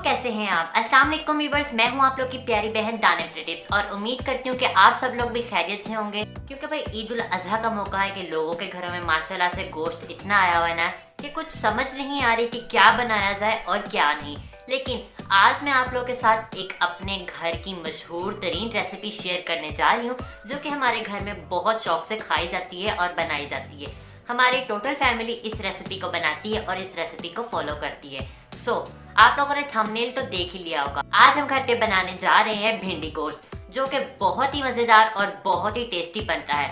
कैसे हैं आप? अस्सलाम वालेकुम व्यूअर्स, मैं हूं आप लोग की प्यारी बहन दानिश टिप्स और उम्मीद करती हूं कि आप सब लोग भी खैरियत से होंगे। क्योंकि भाई ईद उल अजहा का मौका है कि लोगों के घरों में माशाल्लाह से गोश्त इतना आया हुआ है ना कि कुछ समझ नहीं आ रही कि क्या बनाया जाए और क्या नहीं। लेकिन आज मैं आप लोगों के साथ एक अपने घर की मशहूर तरीन रेसिपी शेयर करने जा रही हूँ, जो कि हमारे घर में बहुत शौक से खाई जाती है और बनाई जाती है। हमारी टोटल फैमिली इस रेसिपी को बनाती है और इस रेसिपी को फॉलो करती है। आप लोगों ने थंबनेल तो देख ही लिया होगा। आज हम घर पे बनाने जा रहे हैं भिंडी गोश्त, जो कि बहुत ही मज़ेदार और बहुत ही टेस्टी बनता है।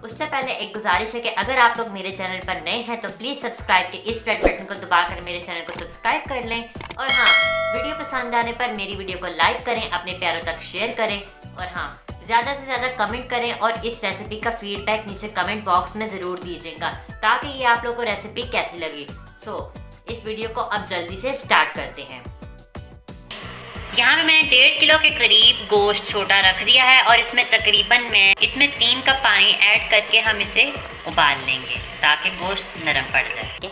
उससे पहले एक गुजारिश है कि अगर आप लोग मेरे चैनल पर नए हैं तो प्लीज़ सब्सक्राइब के इस रेड बटन को दबाकर मेरे चैनल को सब्सक्राइब कर लें। और हाँ, वीडियो पसंद आने पर मेरी वीडियो को लाइक करें, अपने प्यारों तक शेयर करें और हाँ, ज़्यादा से ज़्यादा कमेंट करें और इस रेसिपी का फीडबैक नीचे कमेंट बॉक्स में ज़रूर दीजिएगा ताकि ये आप लोग को रेसिपी कैसी लगी। इस वीडियो को अब जल्दी से स्टार्ट करते हैं। यहाँ पे मैंने 1.5 किलो के करीब गोश्त छोटा रख दिया है और इसमें तकरीबन मैं 3 कप पानी ऐड करके हम इसे उबाल लेंगे ताकि गोश्त नरम पड़ जाए।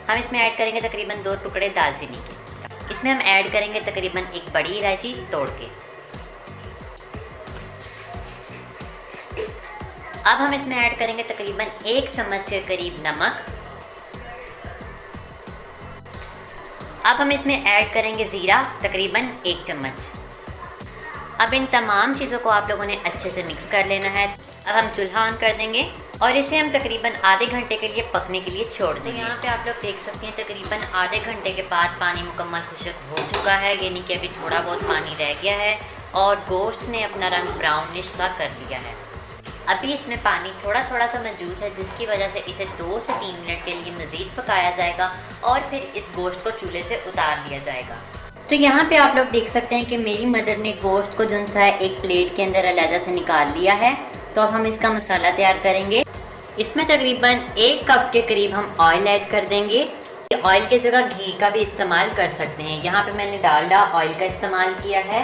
हम इसमें ऐड करेंगे तकरीबन 2 टुकड़े दालचीनी के। इसमें हम ऐड करेंगे तकरीबन 1 बड़ी इलायची तोड़ के। अब हम इसमें ऐड करेंगे तकरीबन 1 चम्मच के करीब नमक। अब हम इसमें ऐड करेंगे ज़ीरा तकरीबन 1 चम्मच। अब इन तमाम चीज़ों को आप लोगों ने अच्छे से मिक्स कर लेना है। अब हम चूल्हा ऑन कर देंगे और इसे हम तकरीबन आधे घंटे के लिए पकने के लिए छोड़ देंगे। यहाँ पे आप लोग देख सकते हैं तकरीबन आधे घंटे के बाद पानी मुकम्मल खुश्क हो चुका है, यानी कि अभी थोड़ा बहुत पानी रह गया है और गोश्त ने अपना रंग ब्राउनिश सा कर लिया है। अभी इसमें पानी थोड़ा थोड़ा सा मौजूद है, जिसकी वजह से इसे 2 से 3 मिनट के लिए मज़ीद पकाया जाएगा और फिर इस गोश्त को चूल्हे से उतार लिया जाएगा। तो यहाँ पे आप लोग देख सकते हैं कि मेरी मदर ने गोश्त को जो सा है एक प्लेट के अंदर अलग से निकाल लिया है। तो अब हम इसका मसाला तैयार करेंगे। इसमें तकरीबन 1 कप के करीब हम ऑयल ऐड कर देंगे। ऑयल की जगह घी का भी इस्तेमाल कर सकते हैं। यहाँ पे मैंने डालडा ऑयल का इस्तेमाल किया है।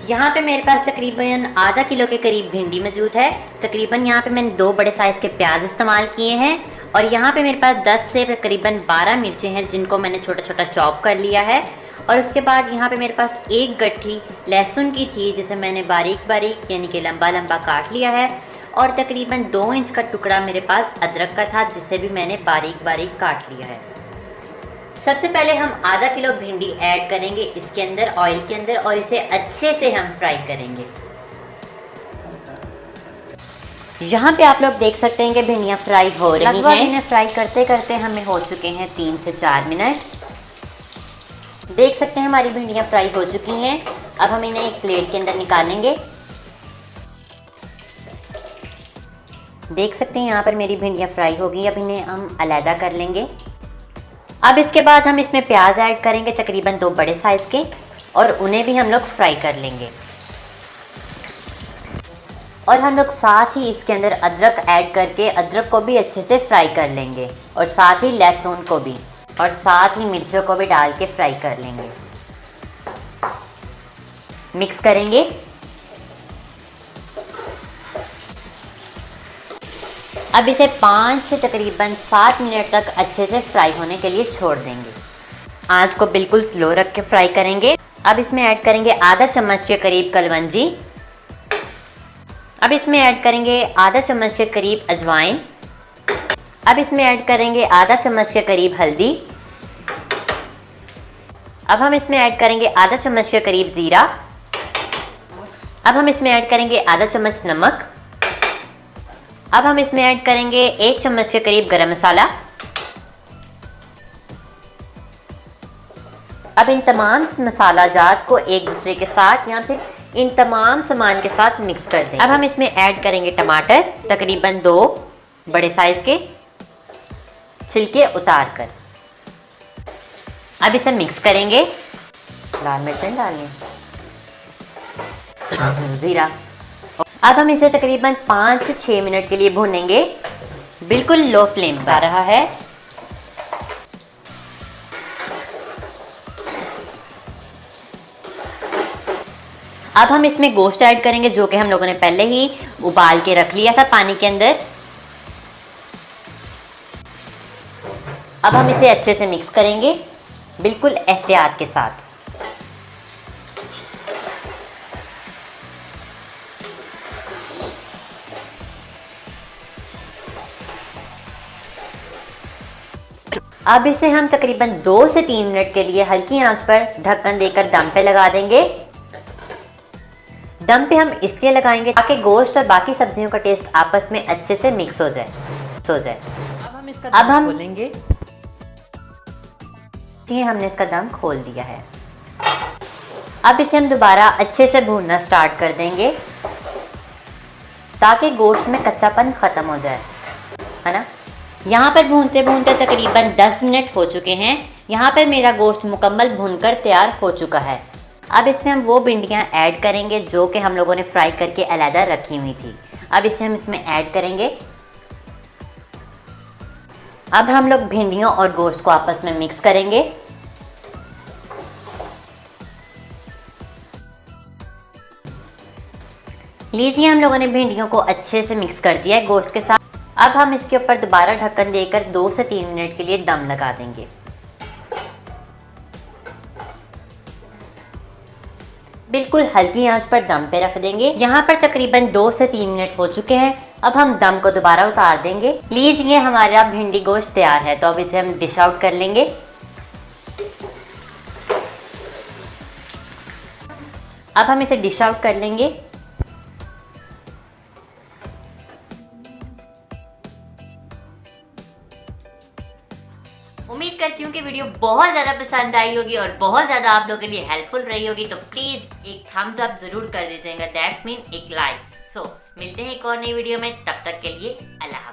यहाँ पे मेरे पास तकरीबन आधा किलो के करीब भिंडी मौजूद है। तकरीबन यहाँ पे मैंने 2 बड़े साइज़ के प्याज इस्तेमाल किए हैं और यहाँ पे मेरे पास 10 से तकरीबन 12 मिर्चें हैं, जिनको मैंने छोटा छोटा चॉप कर लिया है। और उसके बाद यहाँ पे मेरे पास 1 गट्ठी लहसुन की थी, जिसे मैंने बारीक बारीक यानी कि लंबा लंबा काट लिया है। और तकरीबन 2 इंच का टुकड़ा मेरे पास अदरक का था, जिसे भी मैंने बारीक बारीक काट लिया है। सबसे पहले हम आधा किलो भिंडी ऐड करेंगे इसके अंदर, ऑयल के अंदर, और इसे अच्छे से हम फ्राई करेंगे। यहाँ पे आप लोग देख सकते हैं कि भिंडियाँ फ्राई हो रही हैं। लगभग इन्हें फ्राई करते करते हमें हो चुके हैं 3 से 4 मिनट। देख सकते हैं हमारी भिंडियाँ फ्राई हो चुकी हैं। अब हम इन्हें एक प्लेट के अंदर निकालेंगे। देख सकते हैं यहाँ पर मेरी भिंडियाँ फ्राई हो गई। अब इन्हें हम अलहदा कर लेंगे। अब इसके बाद हम इसमें प्याज ऐड करेंगे तकरीबन 2 बड़े साइज़ के, और उन्हें भी हम लोग फ्राई कर लेंगे। और हम लोग साथ ही इसके अंदर अदरक ऐड करके अदरक को भी अच्छे से फ्राई कर लेंगे, और साथ ही लहसुन को भी, और साथ ही मिर्चों को भी डाल के फ्राई कर लेंगे। मिक्स करेंगे। अब इसे 5 से तकरीबन 7 मिनट तक अच्छे से फ्राई होने के लिए छोड़ देंगे। आंच को बिल्कुल स्लो रख के फ्राई करेंगे। अब इसमें ऐड करेंगे आधा चम्मच के करीब कलवंजी। अब इसमें ऐड करेंगे आधा चम्मच के करीब अजवाइन। अब इसमें ऐड करेंगे आधा चम्मच के करीब हल्दी। अब हम इसमें ऐड करेंगे आधा चम्मच के करीब ज़ीरा। अब हम इसमें ऐड करेंगे आधा चम्मच नमक। अब हम इसमें ऐड करेंगे 1 चम्मच के करीब गरम मसाला। अब इन तमाम मसाला जात को एक दूसरे के साथ या फिर इन तमाम सामान के साथ मिक्स कर दें। अब हम इसमें ऐड करेंगे टमाटर तकरीबन 2 बड़े साइज़ के, छिलके उतार कर। अब इसे मिक्स करेंगे। लाल मिर्च डालें, ज़ीरा। अब हम इसे तकरीबन 5 से 6 मिनट के लिए भूनेंगे। बिल्कुल लो फ्लेम पर आ रहा है। अब हम इसमें गोश्त ऐड करेंगे, जो कि हम लोगों ने पहले ही उबाल के रख लिया था पानी के अंदर। अब हम इसे अच्छे से मिक्स करेंगे। बिल्कुल एहतियात के साथ। अब इसे हम तकरीबन 2 से 3 मिनट के लिए हल्की आंच पर ढक्कन देकर दम पे लगा देंगे। दम पे हम इसलिए लगाएंगे ताकि गोश्त और बाकी सब्जियों का टेस्ट आपस में अच्छे से मिक्स हो जाए। अब हम खोलेंगे। हमने इसका दम खोल दिया है। अब इसे हम दोबारा अच्छे से भूनना स्टार्ट कर देंगे ताकि गोश्त में कच्चापन ख़त्म हो जाए, है ना। यहाँ पर भूनते भूनते तकरीबन 10 मिनट हो चुके हैं। यहाँ पर मेरा गोश्त मुकम्मल भूनकर तैयार हो चुका है। अब इसमें हम वो भिंडियाँ ऐड करेंगे जो कि हम लोगों ने फ्राई करके अलहदा रखी हुई थी। अब इसे हम इसमें ऐड करेंगे। अब हम लोग भिंडियों और गोश्त को आपस में मिक्स करेंगे। लीजिए, हम लोगों ने भिंडियों को अच्छे से मिक्स कर दिया है गोश्त के साथ। अब हम इसके ऊपर दोबारा ढक्कन देकर 2 से 3 मिनट के लिए दम लगा देंगे। बिल्कुल हल्की आंच पर दम पे रख देंगे। यहाँ पर तकरीबन 2 से 3 मिनट हो चुके हैं। अब हम दम को दोबारा उतार देंगे। लीजिए, हमारा भिंडी गोश्त तैयार है। तो अब इसे हम डिश आउट कर लेंगे। अब हम इसे डिश आउट कर लेंगे। उम्मीद करती हूँ कि वीडियो बहुत ज़्यादा पसंद आई होगी और बहुत ज़्यादा आप लोगों के लिए हेल्पफुल रही होगी। तो प्लीज़ एक थम्स अप ज़रूर कर दीजिएगा। दैट्स मीन एक लाइक। सो मिलते हैं एक और नई वीडियो में। तब तक के लिए अल्लाह।